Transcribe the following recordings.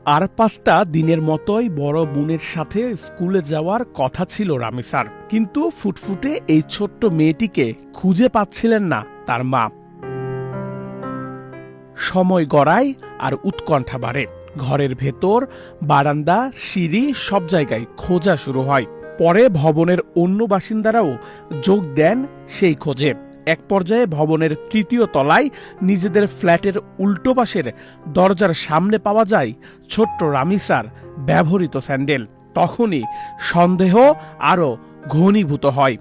আর 5টা দিনের মতোই বড় বোনের সাথে স্কুলে যাওয়ার কথা ছিল রামিসার, কিন্তু ফুটফুটে এই ছোট্ট মেয়েটিকে খুঁজে পাচ্ছিলেন না তার মা। সময় গড়ায় আর উৎকণ্ঠা বাড়ে। ঘরের ভেতর, বারান্দা, সিঁড়ি সব জায়গায় খোঁজা শুরু হয়। পরে ভবনের অন্য বাসিন্দারাও যোগ দেন সেই খোঁজে। এক পর্যায়ে ভবনের 3য় তলায় নিজেদের ফ্ল্যাটের উল্টো পাশের দরজার সামনে পাওয়া যায় ছোট্ট রামিসার ব্যবহৃত স্যান্ডেল। তখনই সন্দেহ আরও ঘনীভূত হয়।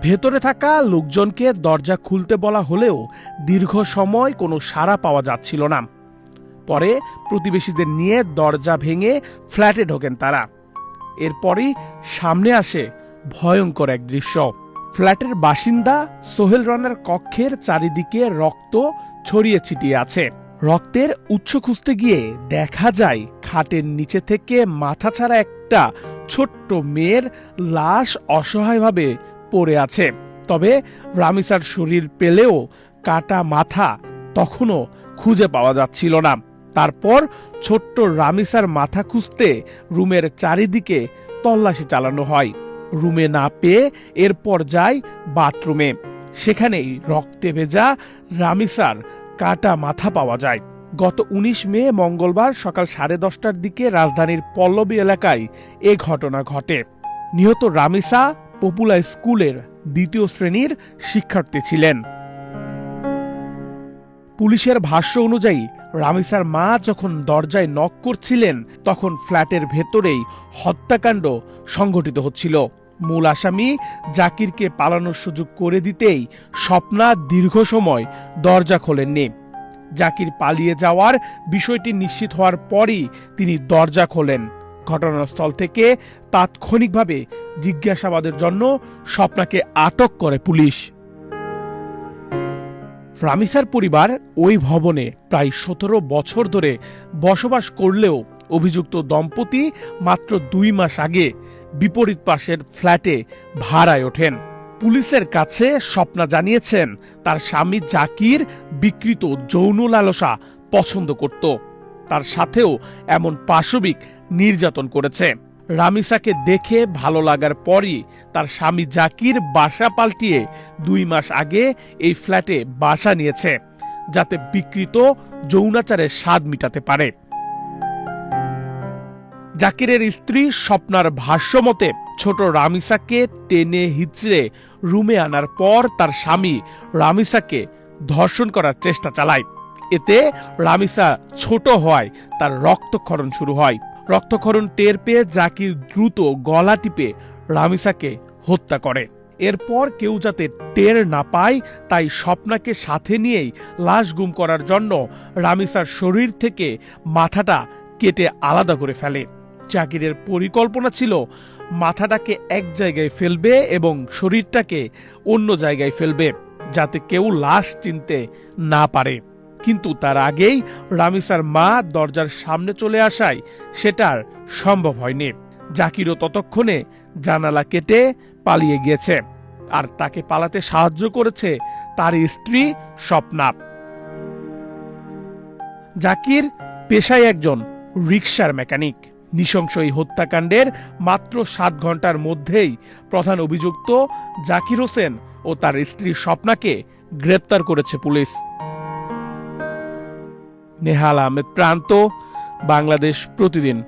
ভেতরে থাকা লোকজনকে দরজা খুলতে বলা হলেও দীর্ঘ সময় কোনো সাড়া পাওয়া যাচ্ছিল না। পরে প্রতিবেশীদের নিয়ে দরজা ভেঙে ফ্ল্যাটে ঢোকেন তারা। এরপরই সামনে আসে ভয়ঙ্কর এক দৃশ্য। ফ্ল্যাটের বাসিন্দা সোহেল রানার কক্ষের চারিদিকে রক্ত ছড়িয়ে ছিটিয়ে আছে। রক্তের উৎস খুঁজতে গিয়ে দেখা যায় খাটের নিচে থেকে মাথা ছাড়া একটা ছোট্ট মেয়ের লাশ অসহায়ভাবে পড়ে আছে। তবে রামিসার শরীর পেলেও কাটা মাথা তখনও খুঁজে পাওয়া যাচ্ছিল না। তারপর ছোট্ট রামিসার মাথা খুঁজতে রুমের চারিদিকে তল্লাশি চালানো হয়। রুমে না পেয়ে এরপর যায় বাথরুমে। সেখানেই রক্তে ভেজা রামিসার কাটা মাথা পাওয়া যায়। গত 19 মে মঙ্গলবার সকাল 10:30টার দিকে রাজধানীর পল্লবী এলাকায় এ ঘটনা ঘটে। নিহত রামিসা পপুলার স্কুলের 2য় শ্রেণীর শিক্ষার্থী ছিলেন। পুলিশের ভাষ্য অনুযায়ী রামিসার মা যখন দরজায় নক করছিলেন তখন ফ্ল্যাটের ভেতরেই হত্যাকাণ্ড সংঘটিত হচ্ছিল। মূল আসামি জাকিরকে পালানোর সুযোগ করে দিতেই স্বপ্না দীর্ঘ সময় দরজা খোলেননি। জাকির পালিয়ে যাওয়ার বিষয়টি নিশ্চিত হওয়ার পরই তিনি দরজা খোলেন। ঘটনাস্থল থেকে তাৎক্ষণিকভাবে জিজ্ঞাসাবাদের জন্য স্বপ্নাকে আটক করে পুলিশ। রামিসার পরিবার ওই ভবনে প্রায় 17 বছর ধরে বসবাস করলেও অভিযুক্ত দম্পতি মাত্র 2 মাস আগে বিপরীত পাশের ফ্ল্যাটে ভাড়ায় ওঠেন। পুলিশের কাছে স্বপ্না জানিয়েছেন তার স্বামী জাকির বিকৃত যৌন লালসা পছন্দ করত। তার সাথেও এমন পাশবিক নির্যাতন করেছে। রামিসাকে দেখে ভালো লাগার পরই তার স্বামী জাকির বাসা পাল্টিয়ে 2 মাস আগে এই ফ্ল্যাটে বাসা নিয়েছে, যাতে বিকৃত যৌনাচারের স্বাদ মিটাতে পারে। জাকিরের স্ত্রী স্বপ্নার ভাষ্য মতে ছোট রামিসাকে টেনে হিচড়ে রুমে আনার পর তার স্বামী রামিসাকে ধর্ষণ করার চেষ্টা চালায়। এতে রামিসা ছোট হওয়ায় তার রক্তক্ষরণ শুরু হয়। রক্তক্ষরণ টের পেয়ে জাকির দ্রুত গলা টিপে রামিসাকে হত্যা করে। এরপর কেউ যাতে টের না পায় তাই স্বপ্নাকে সাথে নিয়েই লাশ গুম করার জন্য রামিসার শরীর থেকে মাথাটা কেটে আলাদা করে ফেলে। জাকিরের পরিকল্পনা ছিল মাথাটাকে এক জায়গায় ফেলবে এবং শরীরটাকে অন্য জায়গায় ফেলবে, যাতে কেউ লাশ চিনতে না পারে। কিন্তু তার আগেই রামিসার মা দরজার সামনে চলে আসায় সেটার সম্ভব হয়নি। জাকিরও ততক্ষণে জানালা কেটে পালিয়ে গিয়েছে, আর তাকে পালাতে সাহায্য করেছে তার স্ত্রী স্বপ্না। জাকির পেশায় একজন রিকশার মেকানিক। নৃশংস এই হত্যাকাণ্ডের মাত্র 7 ঘন্টার মধ্যেই প্রধান অভিযুক্ত জাকির হোসেন ও তার স্ত্রী স্বপ্নাকে গ্রেপ্তার করেছে পুলিশ। নেহাল আহমেদ প্রান্ত, বাংলাদেশ প্রতিদিন।